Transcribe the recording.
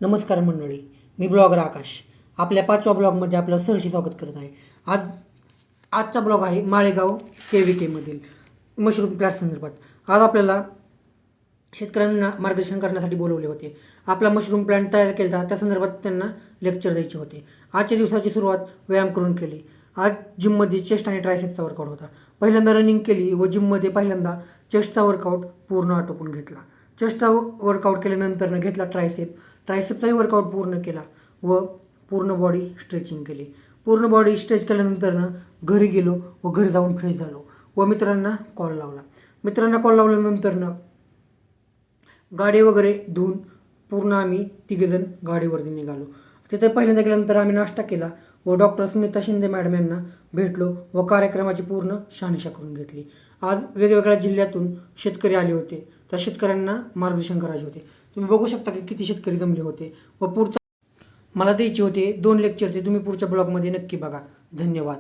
नमस्कार मंडळी, मी ब्लॉगर आकाश. आपल्या 5व्या ब्लॉगमध्ये आपलं सहर्ष स्वागत करत आहे. आजचा ब्लॉग आहे माळेगाव KVKमधील मशरूम प्लॅट संदर्भात. आज आपल्याला शेतकऱ्यांना मार्गदर्शन करण्यासाठी बोलवले होते. आपला मशरूम प्लॅन तयार केला त्या संदर्भात त्यांना लेक्चर द्यायचे होते. आजच्या दिवसाची सुरुवात व्यायाम करून केली. आज जिममध्ये चेस्ट आणि ट्रायसेप्सचा वर्कआउट होता. पहिल्यांदा रनिंग केली व जिममध्ये पहिल्यांदा चेस्टचा वर्कआउट पूर्ण आटोपून घेतला. चेस्टचा वर्कआउट केल्यानंतर घेतला ट्रायसेप्सचाही वर्कआउट पूर्ण केला व पूर्ण बॉडी स्ट्रेचिंग केली. पूर्ण बॉडी स्ट्रेच केल्यानंतर घरी गेलो व घरी जाऊन फ्रेश झालो व मित्रांना कॉल लावल्यानंतर गाडी वगैरे धुवून पूर्ण आम्ही तिघेजण गाडीवरती निघालो. तिथे पहिल्यांदा गेल्यानंतर आम्ही नाश्ता केला व डॉक्टर स्मिता शिंदे मॅडम यांना भेटलो व कार्यक्रमाची पूर्ण शहानिशा करून घेतली. आज वेगवेगळ्या जिल्ह्यातून शेतकरी आले होते. त्या शेतकऱ्यांना मार्गदर्शन करायचे होते. तुम्ही बघू शकता की किती शेतकरी जमले होते व पुढचा मला द्यायचे होते 2 लेक्चर. ते तुम्ही पुढच्या ब्लॉगमध्ये नक्की बघा. धन्यवाद.